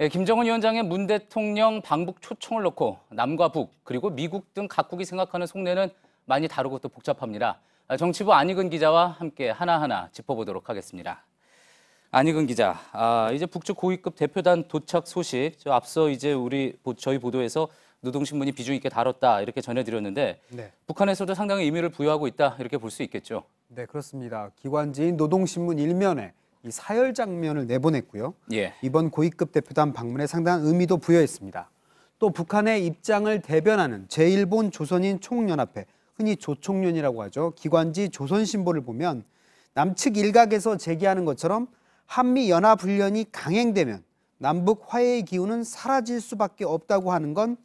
김정은 위원장의 문 대통령 방북 초청을 놓고 남과 북, 그리고 미국 등 각국이 생각하는 속내는 많이 다르고 또 복잡합니다. 정치부 안익은 기자와 함께 하나하나 짚어보도록 하겠습니다. 안익은 기자, 이제 북측 고위급 대표단 도착 소식, 앞서 이제 저희 보도에서 노동신문이 비중 있게 다뤘다 이렇게 전해드렸는데, 네. 북한에서도 상당히 의미를 부여하고 있다 이렇게 볼 수 있겠죠. 네, 그렇습니다. 기관지인 노동신문 1면에 이 사열 장면을 내보냈고요. 예. 이번 고위급 대표단 방문에 상당한 의미도 부여했습니다. 또 북한의 입장을 대변하는 제1본 조선인 총연합회, 흔히 조총련이라고 하죠. 기관지 조선신보를 보면 남측 일각에서 제기하는 것처럼 한미연합훈련이 강행되면 남북 화해의 기운은 사라질 수밖에 없다고 하는 건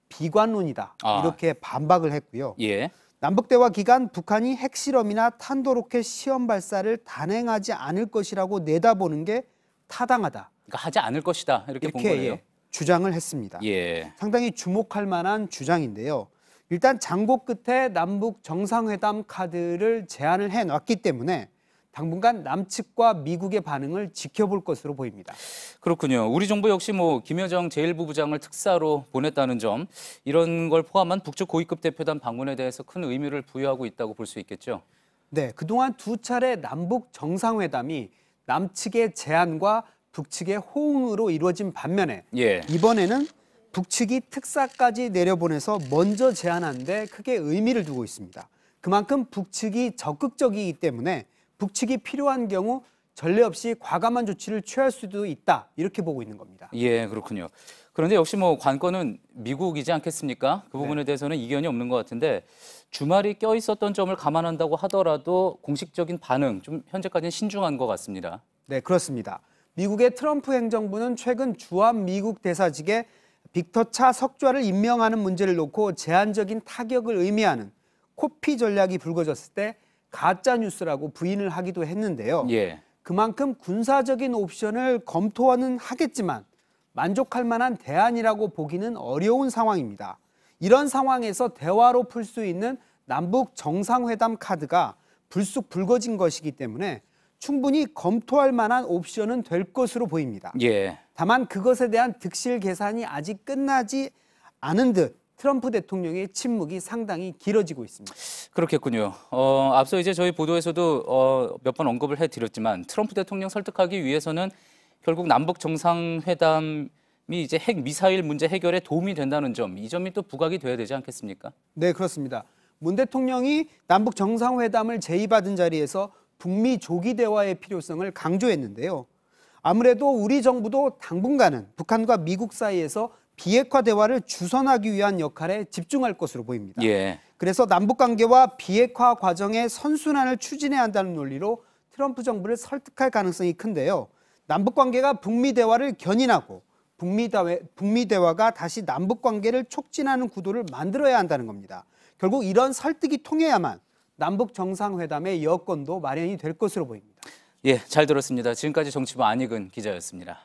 비관론이다. 이렇게 반박을 했고요. 예. 남북대화 기간 북한이 핵실험이나 탄도로켓 시험 발사를 단행하지 않을 것이라고 내다보는 게 타당하다. 그러니까 하지 않을 것이다. 이렇게 본 거예요. 주장을 했습니다. 예. 상당히 주목할 만한 주장인데요. 일단 장고 끝에 남북 정상회담 카드를 제안을 해놨기 때문에 당분간 남측과 미국의 반응을 지켜볼 것으로 보입니다. 그렇군요. 우리 정부 역시 김여정 제1부부장을 특사로 보냈다는 점, 이런 걸 포함한 북측 고위급 대표단 방문에 대해서 큰 의미를 부여하고 있다고 볼 수 있겠죠. 네, 그동안 두 차례 남북 정상회담이 남측의 제안과 북측의 호응으로 이루어진 반면에 이번에는 북측이 특사까지 내려보내서 먼저 제안한 데 크게 의미를 두고 있습니다. 그만큼 북측이 적극적이기 때문에 북측이 필요한 경우 전례 없이 과감한 조치를 취할 수도 있다. 이렇게 보고 있는 겁니다. 예, 그렇군요. 그런데 역시 관건은 미국이지 않겠습니까? 그 부분에 대해서는 이견이 없는 것 같은데, 주말이 껴있었던 점을 감안한다고 하더라도 공식적인 반응 좀 현재까지는 신중한 것 같습니다. 네, 그렇습니다. 미국의 트럼프 행정부는 최근 주한 미국 대사직에 빅터 차 석좌를 임명하는 문제를 놓고 제한적인 타격을 의미하는 코피 전략이 불거졌을 때 가짜 뉴스라고 부인을 하기도 했는데요. 예. 그만큼 군사적인 옵션을 검토는 하겠지만 만족할 만한 대안이라고 보기는 어려운 상황입니다. 이런 상황에서 대화로 풀 수 있는 남북 정상회담 카드가 불쑥 불거진 것이기 때문에 충분히 검토할 만한 옵션은 될 것으로 보입니다. 예. 다만 그것에 대한 득실 계산이 아직 끝나지 않은 듯 트럼프 대통령의 침묵이 상당히 길어지고 있습니다. 그렇겠군요. 앞서 이제 저희 보도에서도 몇 번 언급을 해드렸지만 트럼프 대통령 설득하기 위해서는 결국 남북 정상회담이 이제 핵 미사일 문제 해결에 도움이 된다는 점, 이 점이 또 부각이 돼야 되지 않겠습니까? 네, 그렇습니다. 문 대통령이 남북 정상회담을 제의받은 자리에서 북미 조기 대화의 필요성을 강조했는데요. 아무래도 우리 정부도 당분간은 북한과 미국 사이에서 비핵화 대화를 주선하기 위한 역할에 집중할 것으로 보입니다. 예. 그래서 남북관계와 비핵화 과정의 선순환을 추진해야 한다는 논리로 트럼프 정부를 설득할 가능성이 큰데요. 남북관계가 북미 대화를 견인하고 북미 대화가 다시 남북관계를 촉진하는 구도를 만들어야 한다는 겁니다. 결국 이런 설득이 통해야만 남북 정상회담의 여건도 마련이 될 것으로 보입니다. 예, 잘 들었습니다. 지금까지 정치부 안익은 기자였습니다.